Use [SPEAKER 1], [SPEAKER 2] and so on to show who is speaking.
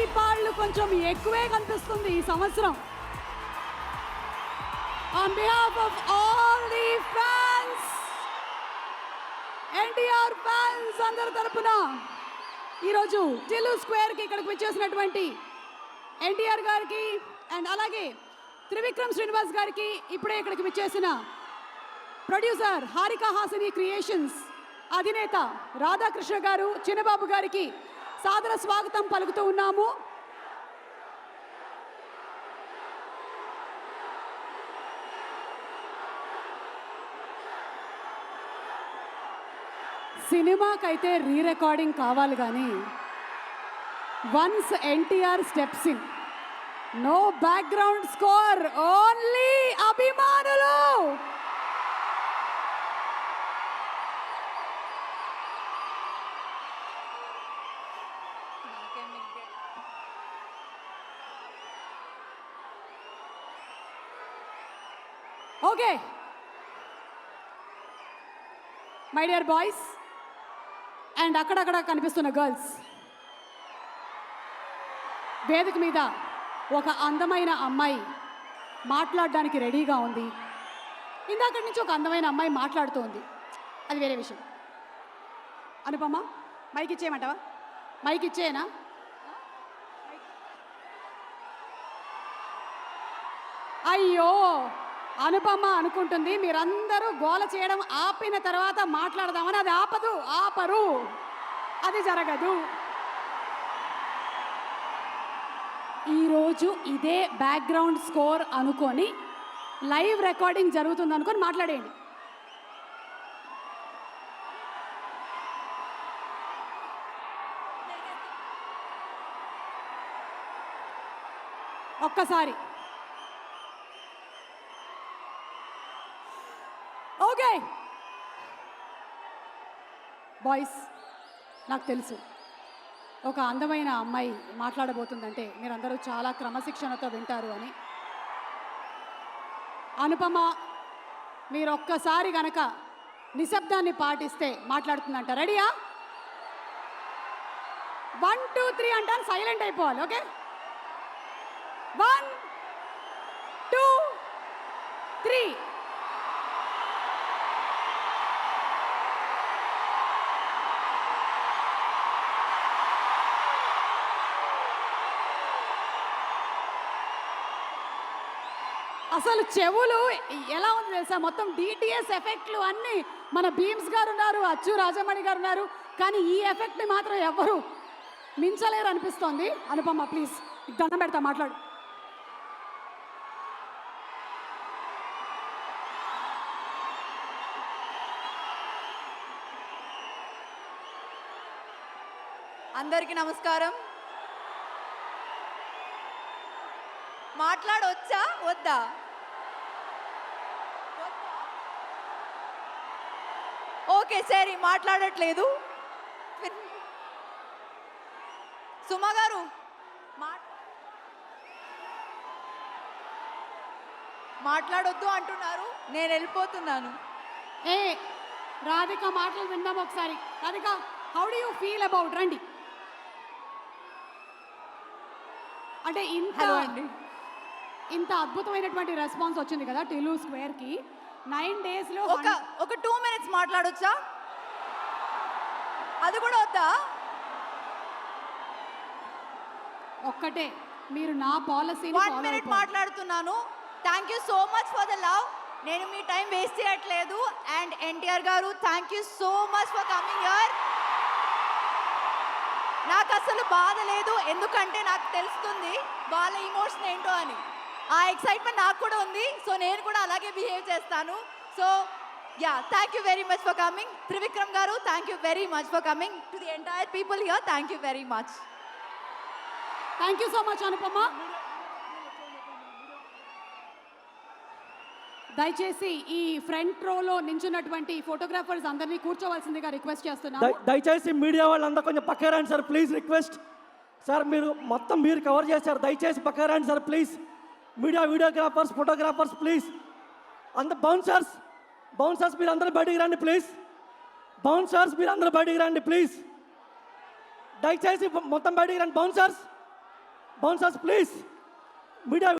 [SPEAKER 1] దీపాలు కొంచెం ఎక్కువే కనిపిస్తుంది ఈ సంవత్సరం. On behalf of all the fans, NTR fans అందరి తరపున ఈరోజు టిల్లు స్క్వేర్కి ఇక్కడికి వచ్చేసినటువంటి ఎన్టీఆర్ గారికి అండ్ అలాగే త్రివిక్రమ్ శ్రీనివాస్ గారికి, ఇప్పుడే ఇక్కడికి వచ్చేసిన ప్రొడ్యూసర్ హారికా హాసిని క్రియేషన్స్ అధినేత రాధాకృష్ణ గారు, చిన్నబాబు గారికి సాదర స్వాగతం పలుకుతూ ఉన్నాము. సినిమాకైతే రీ రికార్డింగ్ కావాలి కానీ once NTR steps in, no background score, only అభిమానులు. Okay my dear boys and అక్కడక్కడ కనిపిస్తున్న గర్ల్స్, వేదిక మీద ఒక అందమైన అమ్మాయి మాట్లాడడానికి రెడీగా ఉంది. ఇందాక నుంచి ఒక అందమైన అమ్మాయి మాట్లాడుతోంది, అది వేరే విషయం. అనుపమ, మైక్ ఇచ్చేయమంటావా? మైక్ ఇచ్చేయనా? అయ్యో, అనుపమ అనుకుంటుంది మీరందరూ గోల చేయడం ఆపిన తర్వాత మాట్లాడదామని. అది ఆపరు, అది జరగదు. ఈరోజు ఇదే బ్యాక్గ్రౌండ్ స్కోర్ అనుకొని లైవ్ రికార్డింగ్ జరుగుతుంది అనుకొని మాట్లాడేయండి. ఒక్కసారి ఓకే బాయ్స్, నాకు తెలుసు ఒక అందమైన అమ్మాయి మాట్లాడబోతుందంటే మీరందరూ చాలా క్రమశిక్షణతో వింటారు అని. అనుపమ, మీరు ఒక్కసారి గనక నిశ్శబ్దాన్ని పాటిస్తే మాట్లాడుతుందంట. రెడీయా? 1 2 3 అంటాను, సైలెంట్ అయిపోవాలి. ఓకే, 1 2 3. అసలు చెవులు ఎలా ఉంది తెలుసా? మొత్తం డిటిఎస్ ఎఫెక్ట్లు అన్నీ మన భీమ్స్ గారు ఉన్నారు, అచ్చు రాజమణి గారు ఉన్నారు, కానీ ఈ ఎఫెక్ట్ని మాత్రం ఎవరు మించలేరు అనిపిస్తోంది. అనుపమ ప్లీజ్, దండం పెడతా, మాట్లాడు.
[SPEAKER 2] అందరికీ నమస్కారం. మాట్లాడొచ్చా వద్దా? ఓకే సరే, మాట్లాడట్లేదు. సుమా గారు మాట్లాడొద్దు అంటున్నారు, నేను వెళ్ళిపోతున్నాను.
[SPEAKER 1] ఏ రాధిక, మాటలు విందాం ఒకసారి. Radhika, how do you feel about? రండి. అంటే ఇంత అద్భుతమైనటువంటి రెస్పాన్స్ వచ్చింది కదా టిల్లు స్క్వేర్కి. 9 డేస్లో
[SPEAKER 2] ఒక 2 minutes మాట్లాడొచ్చా? అది కూడా వద్దా?
[SPEAKER 1] ఒక్కటే, మీరు నా పాలసీ
[SPEAKER 2] 1 minute మాట్లాడుతున్నాను. Thank you so much for the love. నేను మీ టైం వేస్ట్ చేయట్లేదు. అండ్ ఎన్టీఆర్ గారు, thank you so much for coming here. నాకు అసలు బాధ లేదు, ఎందుకంటే నాకు తెలుస్తుంది వాళ్ళ ఇమోషన్ ఏంటో అని. ఆ ఎక్సైట్మెంట్ నాకు కూడా ఉంది. సో నేను కూడా అలాగే బిహేవ్ చేస్తాను. So yeah, thank you very much for coming. Trivikram garu, thank you very much for coming. To the entire people here, thank you very much.
[SPEAKER 1] Thank you so much Anupama. దయచేసి ఈ ఫ్రంట్ రోలో నించున్నటువంటి ఫోటోగ్రాఫర్స్ అందరినీ కూర్చోవలసిందిగా request చేస్తున్నాను.
[SPEAKER 3] దయచేసి media వాళ్ళందరూ కొంచెం పక్క రండి సార్, ప్లీజ్ రిక్వెస్ట్. సార్ మీరు మొత్తం మీరు కవర్ చేశారు, దయచేసి పక్క రండి sir please. Media, videographers, photographers please. Bouncers మీరు అందరూ బయటికి రండి ప్లీజ్. బౌన్సర్స్ మీరు అందరూ బయటికి రండి ప్లీజ్. దయచేసి మొత్తం బయటికి రండి బౌన్సర్స్. Bouncers please media